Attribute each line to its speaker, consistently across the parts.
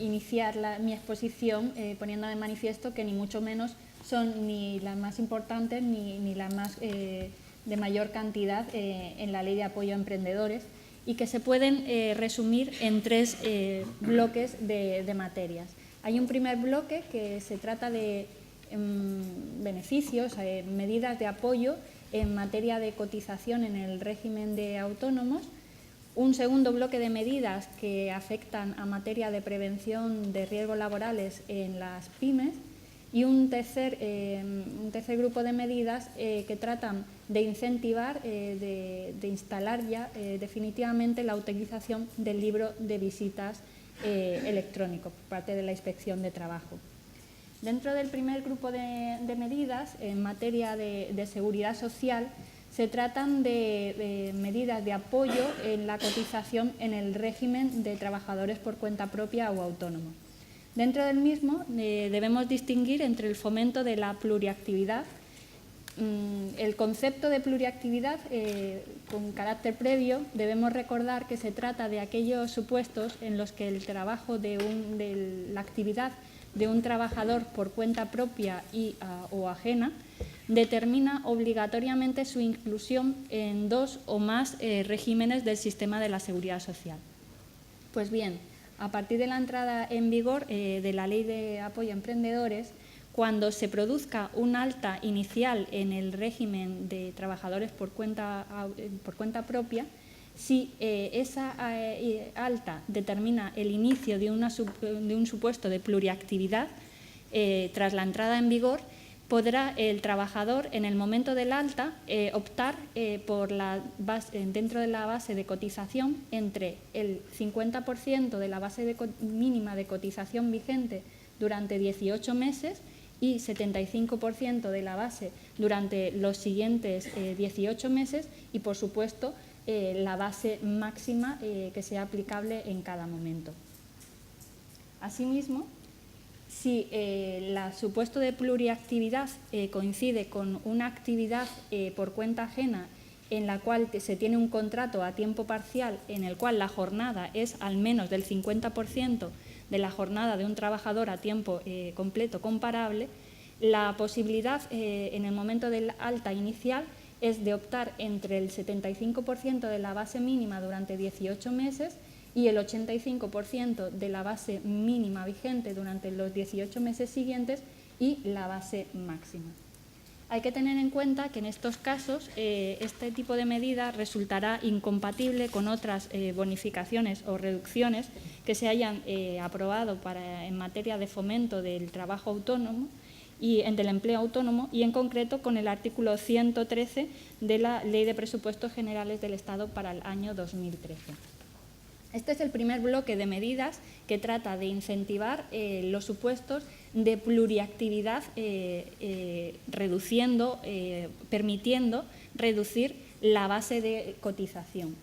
Speaker 1: iniciar mi exposición poniendo de manifiesto que ni mucho menos son ni las más importantes ni las más de mayor cantidad en la Ley de Apoyo a Emprendedores, y que se pueden resumir en tres bloques de materias. Hay un primer bloque que se trata de beneficios, medidas de apoyo en materia de cotización en el régimen de autónomos. Un segundo bloque de medidas que afectan a materia de prevención de riesgos laborales en las pymes, y un tercer grupo de medidas que tratan de incentivar, de instalar ya definitivamente la utilización del libro de visitas electrónico por parte de la Inspección de Trabajo. Dentro del primer grupo de medidas, en materia de seguridad social, se tratan de medidas de apoyo en la cotización en el régimen de trabajadores por cuenta propia o autónomos. Dentro del mismo debemos distinguir entre el fomento de la pluriactividad. El concepto de pluriactividad, con carácter previo, debemos recordar que se trata de aquellos supuestos en los que el trabajo de la actividad de un trabajador por cuenta propia o ajena determina obligatoriamente su inclusión en dos o más regímenes del sistema de la seguridad social. Pues bien, a partir de la entrada en vigor de la Ley de Apoyo a Emprendedores, cuando se produzca un alta inicial en el régimen de trabajadores por cuenta propia, si esa alta determina el inicio de un supuesto de pluriactividad, tras la entrada en vigor, podrá el trabajador, en el momento del alta, optar dentro de la base de cotización entre el 50% de la base mínima de cotización vigente durante 18 meses y 75% de la base durante los siguientes 18 meses y, por supuesto, la base máxima que sea aplicable en cada momento. Asimismo, si el supuesto de pluriactividad coincide con una actividad por cuenta ajena en la cual se tiene un contrato a tiempo parcial en el cual la jornada es al menos del 50% de la jornada de un trabajador a tiempo completo comparable, la posibilidad en el momento del alta inicial es de optar entre el 75% de la base mínima durante 18 meses y el 85% de la base mínima vigente durante los 18 meses siguientes y la base máxima. Hay que tener en cuenta que en estos casos este tipo de medida resultará incompatible con otras bonificaciones o reducciones que se hayan aprobado en materia de fomento del trabajo autónomo y del empleo autónomo, y en concreto con el artículo 113 de la Ley de Presupuestos Generales del Estado para el año 2013. Este es el primer bloque de medidas que trata de incentivar los supuestos de pluriactividad, permitiendo reducir la base de cotización.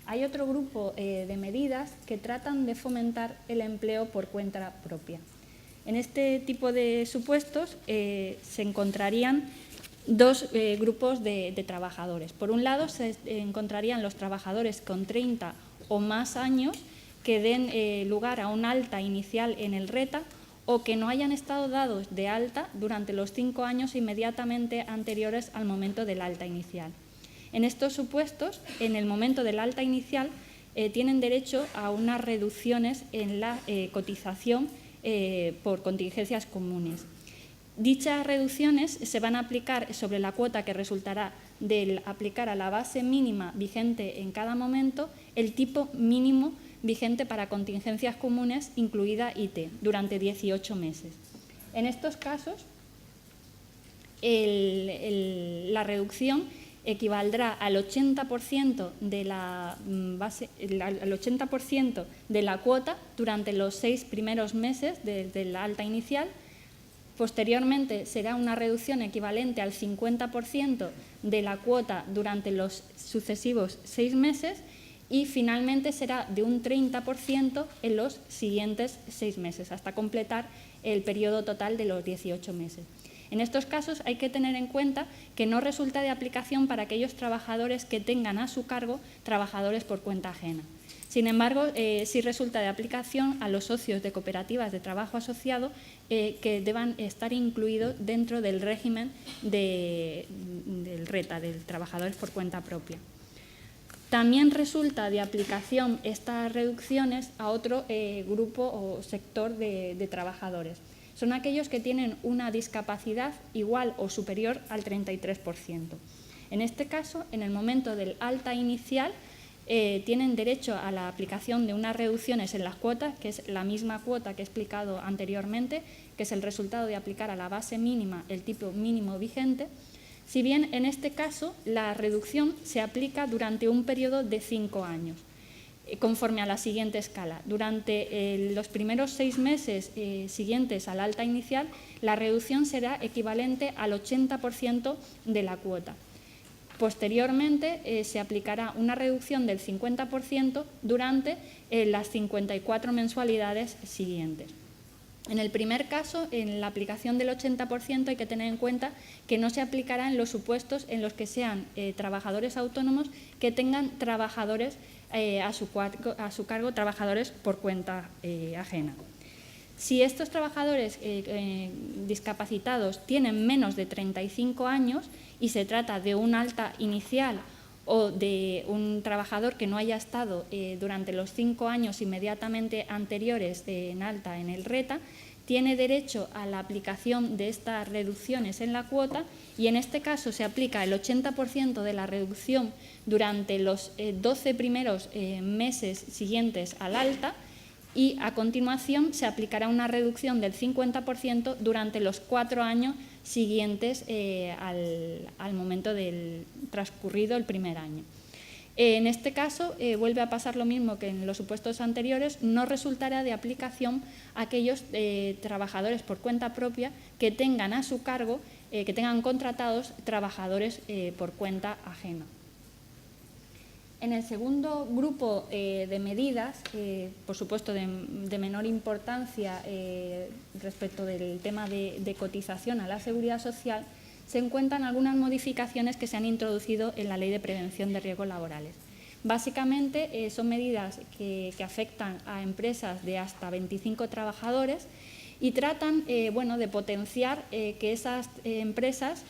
Speaker 1: Hay otro grupo de medidas que tratan de fomentar el empleo por cuenta propia. En este tipo de supuestos se encontrarían dos grupos de trabajadores. Por un lado, se encontrarían los trabajadores con 30 o más años que den lugar a un alta inicial en el RETA o que no hayan estado dados de alta durante los 5 años inmediatamente anteriores al momento del alta inicial. En estos supuestos, en el momento del alta inicial, tienen derecho a unas reducciones en la cotización por contingencias comunes. Dichas reducciones se van a aplicar sobre la cuota que resultará del aplicar a la base mínima vigente en cada momento el tipo mínimo vigente para contingencias comunes, incluida IT, durante 18 meses. En estos casos, la reducción equivaldrá al 80% de la base, al 80% de la cuota durante los 6 primeros meses desde la alta inicial. Posteriormente será una reducción equivalente al 50% de la cuota durante los sucesivos 6 meses y finalmente será de un 30% en los siguientes 6 meses, hasta completar el periodo total de los 18 meses. En estos casos hay que tener en cuenta que no resulta de aplicación para aquellos trabajadores que tengan a su cargo trabajadores por cuenta ajena. Sin embargo, sí resulta de aplicación a los socios de cooperativas de trabajo asociado que deban estar incluidos dentro del régimen del RETA, del trabajadores por cuenta propia. También resulta de aplicación estas reducciones a otro grupo o sector de trabajadores. Son aquellos que tienen una discapacidad igual o superior al 33%. En este caso, en el momento del alta inicial, tienen derecho a la aplicación de unas reducciones en las cuotas, que es la misma cuota que he explicado anteriormente, que es el resultado de aplicar a la base mínima el tipo mínimo vigente, si bien en este caso la reducción se aplica durante un periodo de 5 años, conforme a la siguiente escala. Durante los primeros 6 meses siguientes al alta inicial, la reducción será equivalente al 80% de la cuota. Posteriormente se aplicará una reducción del 50% durante las 54 mensualidades siguientes. En el primer caso, en la aplicación del 80% hay que tener en cuenta que no se aplicará en los supuestos en los que sean trabajadores autónomos que tengan trabajadores a su cargo, trabajadores por cuenta ajena. Si estos trabajadores discapacitados tienen menos de 35 años y se trata de un alta inicial o de un trabajador que no haya estado durante los 5 años inmediatamente anteriores en alta en el RETA, tiene derecho a la aplicación de estas reducciones en la cuota y en este caso se aplica el 80% de la reducción durante los 12 primeros meses siguientes al alta, y a continuación se aplicará una reducción del 50% durante los 4 años siguientes al momento del transcurrido el primer año. En este caso vuelve a pasar lo mismo que en los supuestos anteriores, no resultará de aplicación a aquellos trabajadores por cuenta propia que tengan a su cargo, que tengan contratados trabajadores por cuenta ajena. En el segundo grupo de medidas, por supuesto de menor importancia respecto del tema de cotización a la Seguridad Social, se encuentran algunas modificaciones que se han introducido en la Ley de Prevención de Riesgos Laborales. Básicamente son medidas que afectan a empresas de hasta 25 trabajadores y tratan de potenciar que esas empresas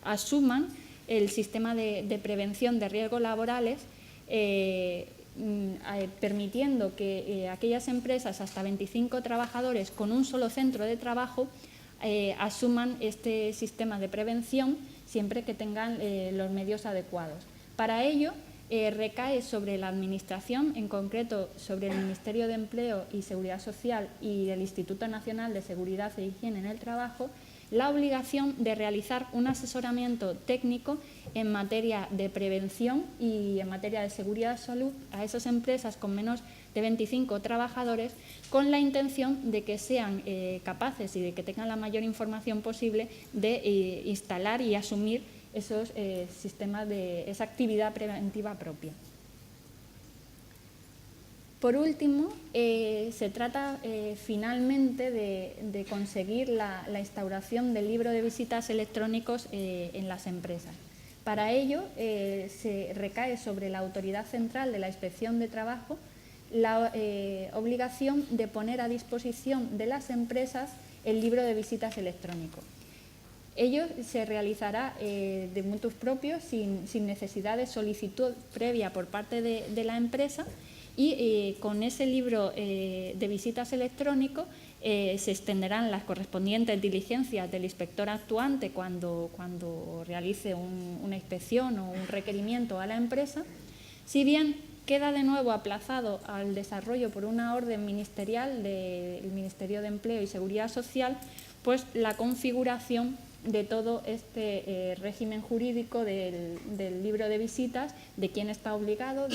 Speaker 1: asuman el sistema de prevención de riesgos laborales, permitiendo que aquellas empresas hasta 25 trabajadores con un solo centro de trabajo asuman este sistema de prevención siempre que tengan los medios adecuados. Para ello recae sobre la Administración, en concreto sobre el Ministerio de Empleo y Seguridad Social y el Instituto Nacional de Seguridad e Higiene en el Trabajo, la obligación de realizar un asesoramiento técnico en materia de prevención y en materia de seguridad y salud a esas empresas con menos de 25 trabajadores, con la intención de que sean capaces y de que tengan la mayor información posible de instalar y asumir esos sistemas de esa actividad preventiva propia. Por último, se trata finalmente de conseguir la instauración del libro de visitas electrónicos en las empresas. Para ello, se recae sobre la Autoridad Central de la Inspección de Trabajo la obligación de poner a disposición de las empresas el libro de visitas electrónico. Ello se realizará de motus propios, sin necesidad de solicitud previa por parte de la empresa, y con ese libro de visitas electrónico se extenderán las correspondientes diligencias del inspector actuante cuando realice una inspección o un requerimiento a la empresa, si bien queda de nuevo aplazado al desarrollo por una orden ministerial del Ministerio de Empleo y Seguridad Social, pues la configuración de todo este régimen jurídico del libro de visitas, de quién está obligado,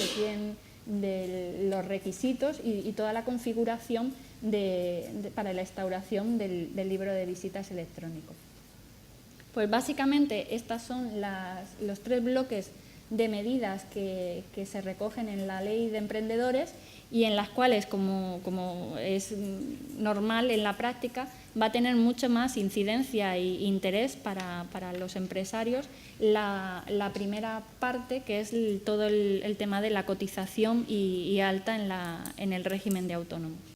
Speaker 1: de los requisitos y toda la configuración para la instauración del libro de visitas electrónico. Pues básicamente estos son los 3 bloques de medidas que se recogen en la Ley de Emprendedores y en las cuales, como es normal en la práctica, va a tener mucho más incidencia e interés para los empresarios la primera parte, que es todo el tema de la cotización y alta en el régimen de autónomos.